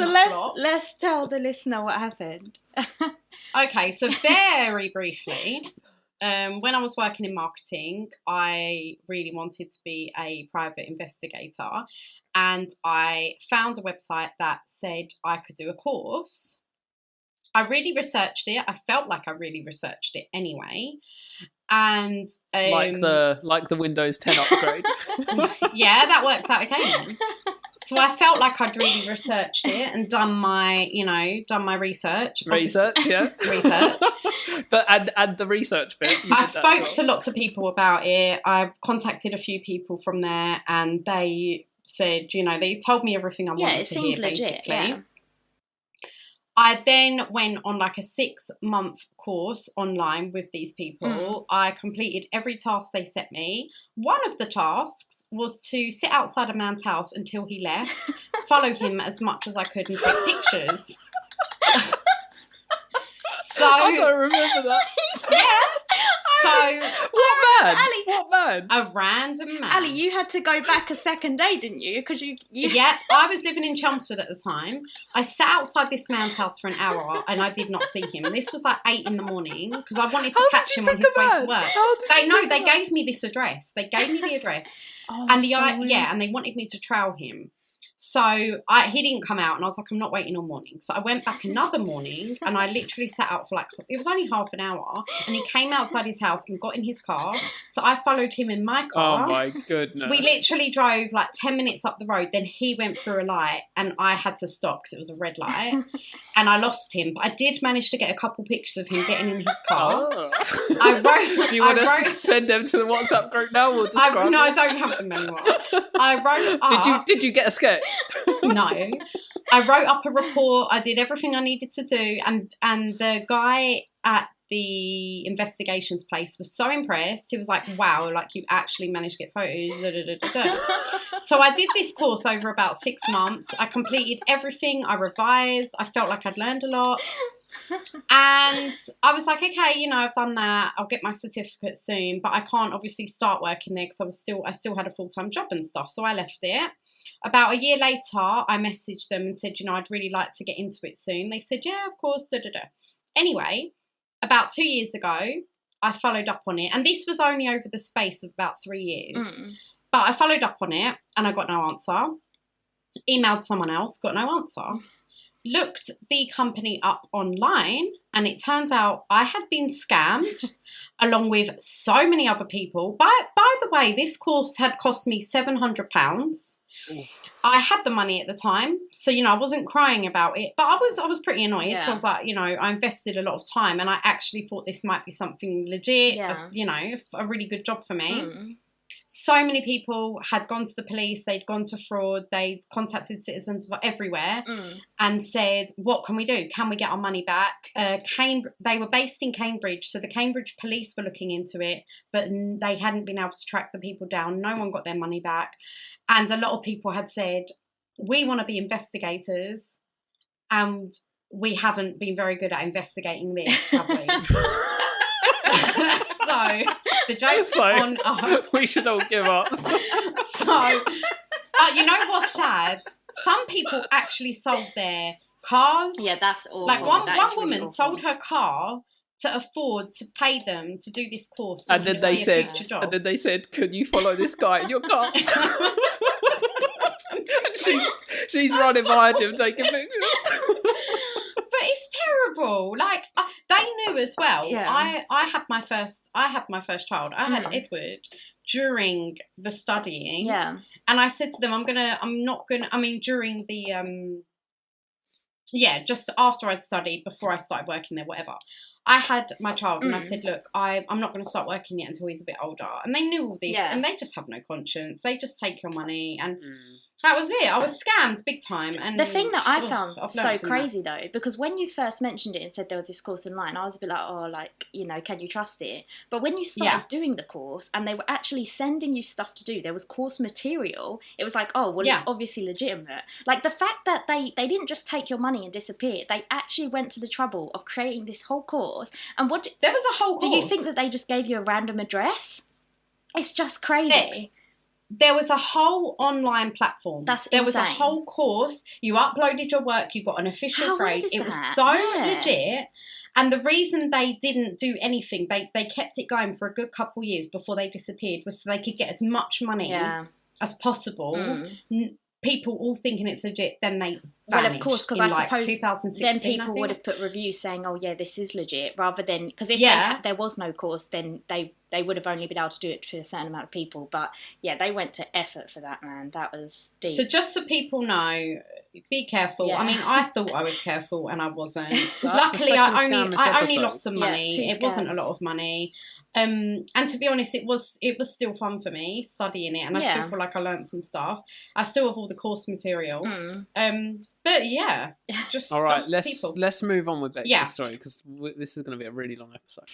So let's tell the listener what happened. Okay, so very briefly, when I was working in marketing, I really wanted to be a private investigator, and I found a website that said I could do a course. I really researched it. I felt like I really researched it anyway. And like the Windows 10 upgrade. Yeah, that worked out okay then. So I felt like I'd really researched it and done my research. Research. But and the research bit. I spoke to lots of people about it. I contacted a few people from there, and they said, they told me everything I wanted to hear, legit, basically. Yeah. I then went on like a 6-month course online with these people. I completed every task they set me. One of the tasks was to sit outside a man's house until he left, follow him as much as I could and take pictures. I don't remember that. Yeah. So what man? A random man. Ali, you had to go back a second day, didn't you? Because you. Yeah, I was living in Chelmsford at the time. I sat outside this man's house for an hour and I did not see him. And this was like 8 in the morning because I wanted to catch him on his way to work. They gave me this address. They gave me the address, and and they wanted me to trail him. So he didn't come out, and I was like, I'm not waiting all morning. So I went back another morning, and I literally sat out for it was only half an hour, and he came outside his house and got in his car. So I followed him in my car. Oh my goodness. We literally drove like 10 minutes up the road. Then he went through a light, and I had to stop because it was a red light, and I lost him. But I did manage to get a couple pictures of him getting in his car. Do you want to send them to the WhatsApp group now? Or no, I don't have them anymore. I wrote up. Did you get a sketch? No, I wrote up a report. I did everything I needed to do, and the guy at the investigations place was so impressed. He was like, "Wow, like you actually managed to get photos." Da, da, da, da, da. So I did this course over about 6 months. I completed everything. I revised. I felt like I'd learned a lot. And I was like, okay, I've done that. I'll get my certificate soon, but I can't obviously start working there because I still had a full-time job and stuff. So I left it. About a year later, I messaged them and said, I'd really like to get into it soon. They said, yeah, of course. Da, da, da. Anyway, about 2 years ago, I followed up on it, and this was only over the space of about 3 years. But I followed up on it, and I got no answer. Emailed someone else, got no answer. Looked the company up online, and it turns out I had been scammed along with so many other people. By the way, this course had cost me £700. I had the money at the time, so I wasn't crying about it, but I was pretty annoyed. Yeah. So I was like, I invested a lot of time, and I actually thought this might be something legit, a really good job for me. So many people had gone to the police, they'd gone to fraud, they'd contacted citizens everywhere and said, what can we do? Can we get our money back? They were based in Cambridge, so the Cambridge police were looking into it, but they hadn't been able to track the people down. No one got their money back. And a lot of people had said, we want to be investigators, and we haven't been very good at investigating this, have we? So the joke's on us. We should all give up. So, you know what's sad? Some people actually sold their cars. Yeah, that's awful. Like one woman sold her car to afford to pay them to do this course. And then they said, "Can you follow this guy in your car?" she's running behind him taking pictures. But it's terrible. Like they knew as well. Yeah. I had my first child. I had Edward during the studying. Yeah. And I said to them, during the just after I'd studied, before I started working there, whatever. I had my child and I said, look, I'm not going to start working yet until he's a bit older. And they knew all this and they just have no conscience. They just take your money and that was it. I was scammed big time. And the thing that I found so crazy though, because when you first mentioned it and said there was this course online, I was a bit like, can you trust it? But when you started doing the course and they were actually sending you stuff to do, there was course material, it was like, oh, well, it's obviously legitimate. Like the fact that they didn't just take your money and disappear, they actually went to the trouble of creating this whole course. And there was a whole course. Do you think that they just gave you a random address? It's just crazy. there was a whole online platform. There was a whole course. You uploaded your work. You got an official grade. It was so legit. And the reason they didn't do anything, they kept it going for a good couple of years before they disappeared, was so they could get as much money as possible. People all thinking it's legit, then they vanished. Well, of course, because I suppose 2016, then people would have put reviews saying, "Oh, yeah, this is legit," rather than because if there was no course, then they would have only been able to do it for a certain amount of people. But yeah, they went to effort for that, man. That was deep. So just so people know, be careful. I mean, I thought I was careful and I wasn't. Luckily, I only lost some money. It wasn't a lot of money. And to be honest, it was still fun for me studying it, and I still feel like I learned some stuff. I still have all the course material. But yeah, just all right. Let's move on with Bex's story, because this is going to be a really long episode.